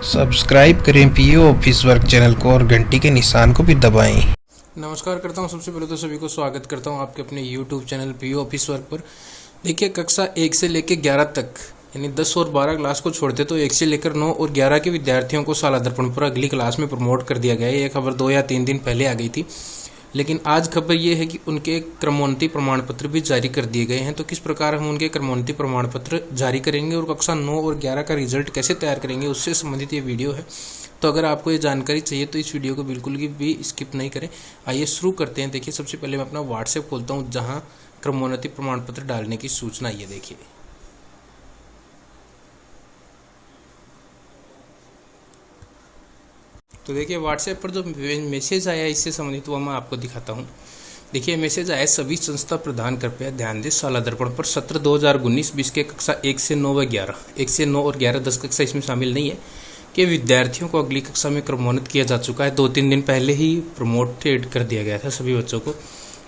Subscribe करें PO office work channel को और घंटी के निशान को भी दबाएं। नमस्कार करता हूं। सबसे पहले तो सभी को स्वागत करता हूं आपके अपने YouTube channel PO office work पर। देखिए, कक्षा 1 से लेकर 11 तक यानी 10 और 12 क्लास को छोड़ते तो 1 से लेकर 9 और 11 के विद्यार्थियों को साला दर्पण पर अगली क्लास में प्रमोट कर दिया गया है। ये खबर 2 या 3 दिन पहले आ गई थी, लेकिन आज खबर ये है कि उनके क्रमोन्नति प्रमाण पत्र भी जारी कर दिए गए हैं। तो किस प्रकार हम उनके क्रमोन्नति प्रमाण पत्र जारी करेंगे और कक्षा 9 और 11 का रिजल्ट कैसे तैयार करेंगे, उससे संबंधित ये वीडियो है। तो अगर आपको ये जानकारी चाहिए तो इस वीडियो को बिल्कुल भी स्किप नहीं करें। आइए शुरू करते हैं। देखिए, सबसे पहले मैं अपना व्हाट्सएप खोलता हूँ जहाँ क्रमोन्नति प्रमाण पत्र डालने की सूचना ये देखिए। तो देखिए, व्हाट्सएप पर जो मैसेज आया इससे संबंधित वो मैं आपको दिखाता हूँ। देखिए, मैसेज आया, सभी संस्था प्रधान कृपया ध्यान दें, साला दर्पण पर सत्र 2019-20 के कक्षा 1 से 9 व 11, 1 से 9 और 11 10 कक्षा इसमें शामिल नहीं है, कि विद्यार्थियों को अगली कक्षा में क्रमोन्नत किया जा चुका है। 2-3 दिन पहले ही प्रमोटेड कर दिया गया था सभी बच्चों को।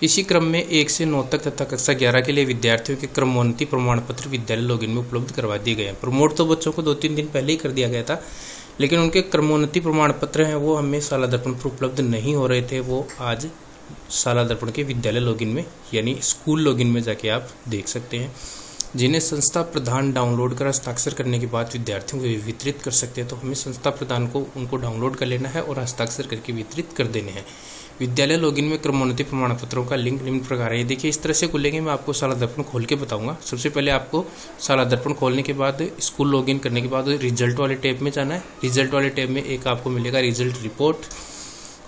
इसी क्रम में 1 से 9 तक तथा कक्षा 11 के लिए विद्यार्थियों के क्रमोन्नति प्रमाण पत्र विद्यालय लॉगिन में उपलब्ध करवा दिए गए हैं। प्रमोट तो बच्चों को 2-3 दिन पहले ही कर दिया गया था, लेकिन उनके क्रमोन्नति प्रमाण पत्र हैं वो हमें साला दर्पण पर उपलब्ध नहीं हो रहे थे। वो आज साला दर्पण के विद्यालय लॉगिन में यानी स्कूल लॉगिन में जाके आप देख सकते हैं, जिन्हें संस्था प्रधान डाउनलोड कर हस्ताक्षर करने के बाद विद्यार्थियों को वितरित कर सकते हैं। तो हमें संस्था प्रधान को उनको डाउनलोड कर लेना है और हस्ताक्षर करके वितरित कर देने हैं। विद्यालय लॉगिन में क्रमोन्नति प्रमाण पत्रों का लिंक निम्न प्रकार है। देखिए, इस तरह से खुलेंगे। मैं आपको साला दर्पण खोल के बताऊंगा। सबसे पहले आपको साला दर्पण खोलने के बाद स्कूल लॉगिन करने के बाद रिजल्ट वाले टैब में जाना है। रिजल्ट वाले टैब में एक आपको मिलेगा रिजल्ट रिपोर्ट,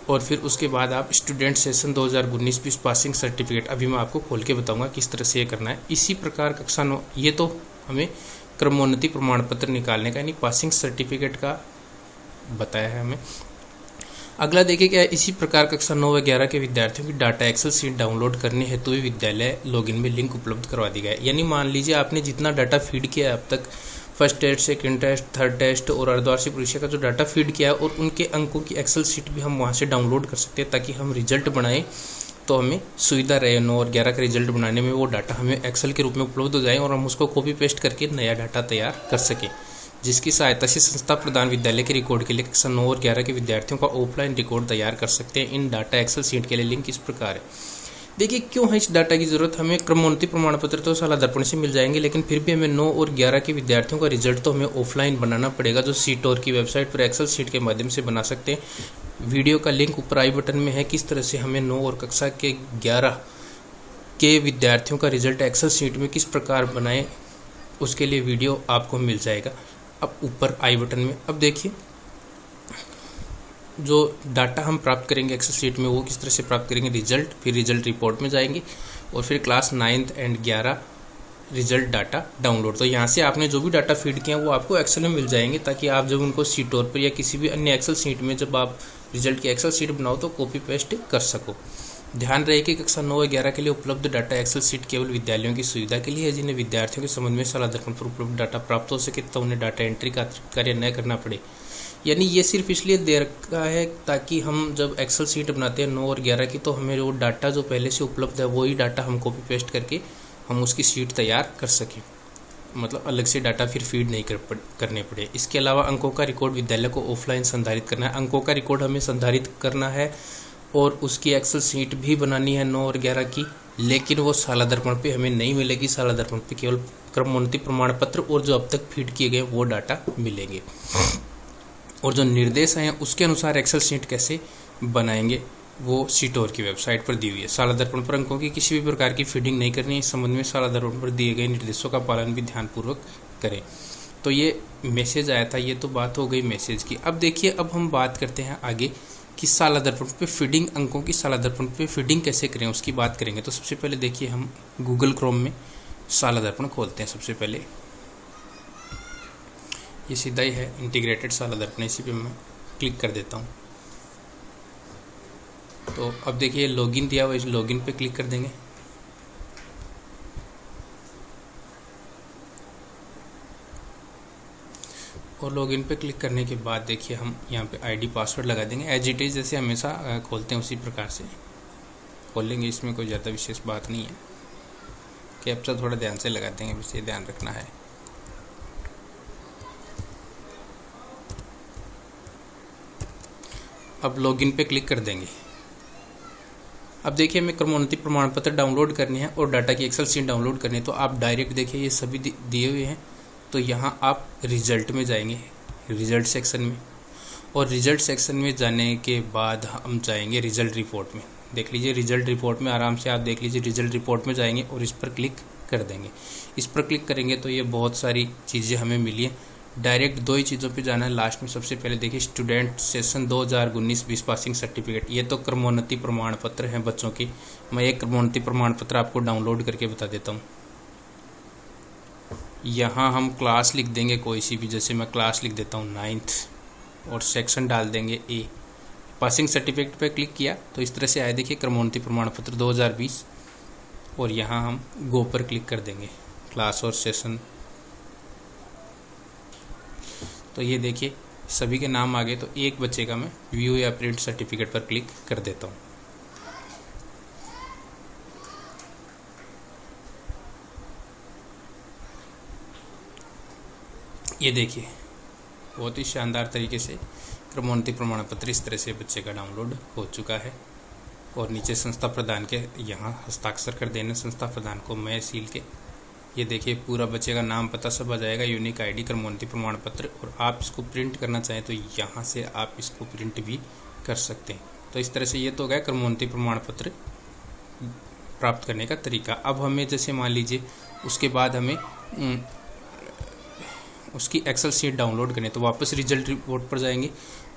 और फिर उसके बाद आप स्टूडेंट सेशन 2019-20 पासिंग सर्टिफिकेट, अभी मैं आपको खोल के बताऊंगा किस तरह से ये करना है। इसी प्रकार कक्षा 9, ये तो हमें क्रमोन्नति प्रमाण पत्र निकालने का यानी पासिंग सर्टिफिकेट का बताया है हमें। अगला देखिए क्या है, इसी प्रकार कक्षा 9 व 11 के विद्यार्थियों की डाटा एक्सेल शीट डाउनलोड करने हेतु भी विद्यालय लॉगिन में लिंक उपलब्ध करवा दी गया है। यानी मान लीजिए आपने जितना डाटा फीड किया है अब तक, first test, second test, third test और अर्धवार्षिक परीक्षा का जो डाटा फीड किया है, और उनके अंकों की एक्सेल शीट भी हम वहाँ से डाउनलोड कर सकते हैं, ताकि हम रिजल्ट बनाएं तो हमें सुविधा रहे। 9 और 11 का रिजल्ट बनाने में वो डाटा हमें एक्सेल के रूप में उपलब्ध हो जाए और हम उसको कॉपी पेस्ट करके नया डाटा तैयार कर सकें, जिसकी सहायता से संस्था प्रधान विद्यालय के रिकॉर्ड के लिए कक्षा 9 और 11 के विद्यार्थियों का ऑफलाइन रिकॉर्ड तैयार कर सकते हैं। इन डाटा एक्सेल शीट के लिए लिंक इस प्रकार है। देखिए, क्यों है इस डाटा की जरूरत हमें? क्रमोन्नति प्रमाण पत्र तो साला दर्पण से मिल जाएंगे, लेकिन फिर भी हमें 9 और 11 के विद्यार्थियों का रिजल्ट तो हमें ऑफलाइन बनाना पड़ेगा, जो सीटोर की वेबसाइट पर एक्सेल शीट के माध्यम से बना सकते हैं। वीडियो का लिंक ऊपर आई बटन में है, किस तरह से हमें 9 और कक्षा के 11 के विद्यार्थियों का रिजल्ट एक्सेल शीट में किस प्रकार बनाएं, उसके लिए वीडियो आपको मिल जाएगा अब ऊपर आई बटन में। अब देखिए, जो डाटा हम प्राप्त करेंगे एक्सेल शीट में वो किस तरह से प्राप्त करेंगे? रिजल्ट, फिर रिजल्ट रिपोर्ट में जाएंगे और फिर class 9 and 11 result data download. तो यहाँ से आपने जो भी डाटा फीड किया वो आपको एक्सेल में मिल जाएंगे, ताकि आप जब उनको सीटोर पर या किसी भी अन्य एक्सेल शीट में जब आप रिजल्ट की एक्सेल शीट बनाओ तो कॉपी पेस्ट कर सको। ध्यान रहे कि कक्षा 9 और 11 के लिए उपलब्ध डाटा एक्सेल शीट केवल विद्यालयों की सुविधा के लिए है, जिन्हें विद्यार्थियों के संबंध में साला दर्पण पर उपलब्ध डाटा प्राप्त हो सके तो उन्हें डाटा एंट्री का कार्य न करना पड़े। यानी ये सिर्फ इसलिए दे रखा है ताकि हम जब एक्सेल शीट बनाते हैं 9 और 11 की, तो हमें वो डाटा जो पहले से उपलब्ध है वही डाटा हम कॉपी पेस्ट करके हम उसकी शीट तैयार कर सकें, मतलब अलग से डाटा फिर फीड नहीं करने पड़े। इसके अलावा अंकों का रिकॉर्ड विद्यालय को ऑफलाइन संधारित करना है। अंकों का रिकॉर्ड हमें संधारित करना है और उसकी एक्सेल शीट भी बनानी है 9 और 11 की, लेकिन वो साला दर्पण पे हमें नहीं मिलेगी। साला दर्पण पे केवल क्रमोन्नति प्रमाण पत्र और जो अब तक फीड किए गए वो डाटा मिलेंगे, और जो निर्देश हैं उसके अनुसार एक्सेल शीट कैसे बनाएंगे वो सीटोर की वेबसाइट पर दी हुई है। साला दर्पण पर अंकों की किसी भी प्रकार की फीडिंग नहीं करनी है। इस संबंध में साला दर्पण पर दिए गए निर्देशों का पालन भी ध्यानपूर्वक करें। तो ये मैसेज आया था, ये तो बात हो गई मैसेज की। अब देखिए, अब हम बात करते हैं आगे कि साला दर्पण पे फीडिंग, अंकों की साला दर्पण पे फीडिंग कैसे करें उसकी बात करेंगे। तो सबसे पहले देखिए, हम गूगल क्रोम में साला दर्पण खोलते हैं। सबसे पहले ये सीधा ही है इंटीग्रेटेड साला दर्पण, इसी पे मैं क्लिक कर देता हूँ। तो अब देखिए लॉगिन दिया हुआ, इस लॉगिन पे क्लिक कर देंगे। और लॉगिन पे क्लिक करने के बाद देखिए हम यहाँ पे आईडी पासवर्ड लगा देंगे, एज इट इज़ जैसे हमेशा खोलते हैं उसी प्रकार से खोलेंगे। इसमें कोई ज़्यादा विशेष बात नहीं है। कैप्चा थोड़ा ध्यान से लगा देंगे, बस ये ध्यान रखना है। अब लॉगिन पे क्लिक कर देंगे। अब देखिए हमें क्रमोन्नति प्रमाण पत्र डाउनलोड करने हैं और डाटा की एक्सेल शीट डाउनलोड करनी है, तो आप डायरेक्ट देखिए ये सभी दिए हुए हैं। तो यहाँ आप रिजल्ट में जाएंगे, रिजल्ट सेक्शन में, और रिजल्ट सेक्शन में जाने के बाद हम जाएंगे रिजल्ट रिपोर्ट में। देख लीजिए रिजल्ट रिपोर्ट में आराम से आप देख लीजिए, रिजल्ट रिपोर्ट में जाएंगे और इस पर क्लिक कर देंगे। इस पर क्लिक करेंगे तो ये बहुत सारी चीज़ें हमें मिली हैं। डायरेक्ट 2 ही चीज़ों पे जाना है लास्ट में। सबसे पहले देखिए स्टूडेंट सेशन 2019-20 पासिंग सर्टिफिकेट, ये तो क्रमोन्नति प्रमाण पत्र हैं बच्चों की। मैं एक क्रमोन्नति प्रमाण पत्र आपको डाउनलोड करके बता देता हूँ। यहाँ हम क्लास लिख देंगे कोई सी भी, जैसे मैं क्लास लिख देता हूँ 9th, और सेक्शन डाल देंगे ए। पासिंग सर्टिफिकेट पे क्लिक किया तो इस तरह से आया, देखिए क्रमोन्नति प्रमाण पत्र 2020, और यहाँ हम गो पर क्लिक कर देंगे, क्लास और सेशन। तो ये देखिए सभी के नाम आ गए। तो एक बच्चे का मैं व्यू या प्रिंट सर्टिफिकेट पर क्लिक कर देता हूँ। ये देखिए बहुत ही शानदार तरीके से क्रमोन्नति प्रमाण पत्र इस तरह से बच्चे का डाउनलोड हो चुका है। और नीचे संस्था प्रधान के यहाँ हस्ताक्षर कर देने, संस्था प्रधान को मैं सील के। ये देखिए पूरा बच्चे का नाम पता सब आ जाएगा, यूनिक आईडी, क्रमोन्नति प्रमाण पत्र। और आप इसको प्रिंट करना चाहें तो यहाँ से आप इसको प्रिंट भी कर सकते हैं। तो इस तरह से ये तो गया क्रमोन्नति प्रमाण पत्र प्राप्त करने का तरीका। अब हमें जैसे मान लीजिए उसके बाद हमें उसकी एक्सेल शीट डाउनलोड करनी है, तो वापस रिजल्ट रिपोर्ट पर जाएंगे।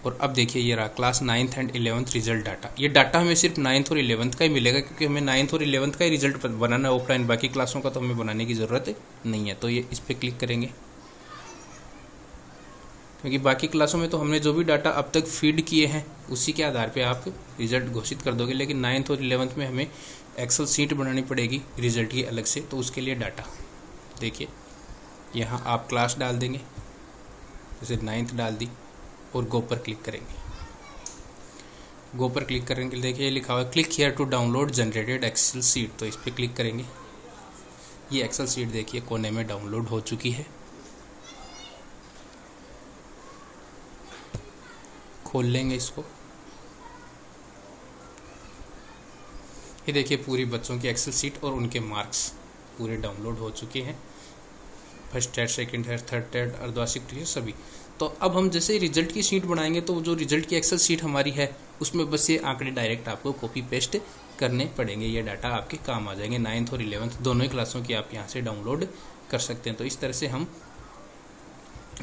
और अब देखिए ये रहा class 9th and 11th result data. ये डाटा हमें सिर्फ 9th और 11th का ही मिलेगा, क्योंकि हमें 9th और 11th का ही रिजल्ट बनाना है ऑफलाइन। बाकी क्लासों का तो हमें बनाने की ज़रूरत नहीं है। तो ये इस पर क्लिक करेंगे, क्योंकि बाकी क्लासों में तो हमने जो भी डाटा अब तक फीड किए हैं उसी के आधार पर आप रिजल्ट घोषित कर दोगे। लेकिन 9th और 11th में हमें एक्सेल शीट बनानी पड़ेगी रिजल्ट की अलग से। तो उसके लिए डाटा देखिए यहाँ आप क्लास डाल देंगे, जैसे 9th डाल दी, और गो पर क्लिक करेंगे। गो पर क्लिक करेंगे, देखिए लिखा हुआ है click here to download generated Excel sheet. तो इस पर क्लिक करेंगे। ये एक्सेल शीट देखिए कोने में डाउनलोड हो चुकी है। खोल लेंगे इसको। ये देखिए पूरी बच्चों की एक्सेल शीट और उनके मार्क्स पूरे डाउनलोड हो चुके हैं। First test, second test, third test, अर्धवार्षिक टेस्ट सभी। तो अब हम जैसे रिजल्ट की शीट बनाएंगे तो जो रिजल्ट की एक्सेल शीट हमारी है उसमें बस ये आंकड़े डायरेक्ट आपको कॉपी पेस्ट करने पड़ेंगे। ये डाटा आपके काम आ जाएंगे। 9th और 11th दोनों ही क्लासों की आप यहाँ से डाउनलोड कर सकते हैं। तो इस तरह से हम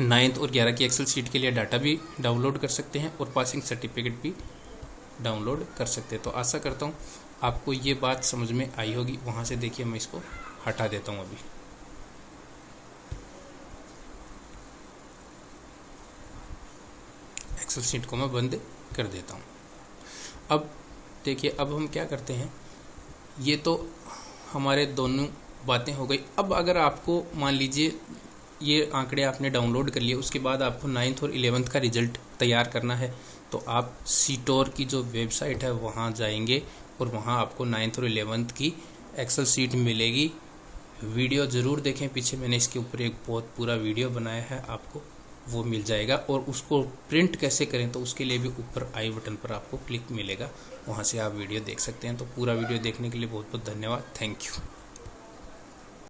9th और 11 की एक्सेल शीट के लिए डाटा भी डाउनलोड कर सकते हैं और पासिंग सर्टिफिकेट भी डाउनलोड कर सकते हैं। तो आशा करता हूँ आपको ये बात समझ में आई होगी। वहाँ से देखिए मैं इसको हटा देता हूँ अभी। एक्सेल शीट को मैं बंद कर देता हूँ। अब देखिए अब हम क्या करते हैं, ये तो हमारे दोनों बातें हो गई। अब अगर आपको मान लीजिए ये आंकड़े आपने डाउनलोड कर लिए, उसके बाद आपको 9th और 11th का रिजल्ट तैयार करना है, तो आप सीटोर की जो वेबसाइट है वहाँ जाएंगे और वहाँ आपको 9th और 11th की एक्सेल शीट मिलेगी। वीडियो ज़रूर देखें, पीछे मैंने इसके ऊपर एक बहुत पूरा वीडियो बनाया है, आपको वो मिल जाएगा। और उसको प्रिंट कैसे करें तो उसके लिए भी ऊपर आई बटन पर आपको क्लिक मिलेगा, वहाँ से आप वीडियो देख सकते हैं। तो पूरा वीडियो देखने के लिए बहुत बहुत धन्यवाद। Thank you.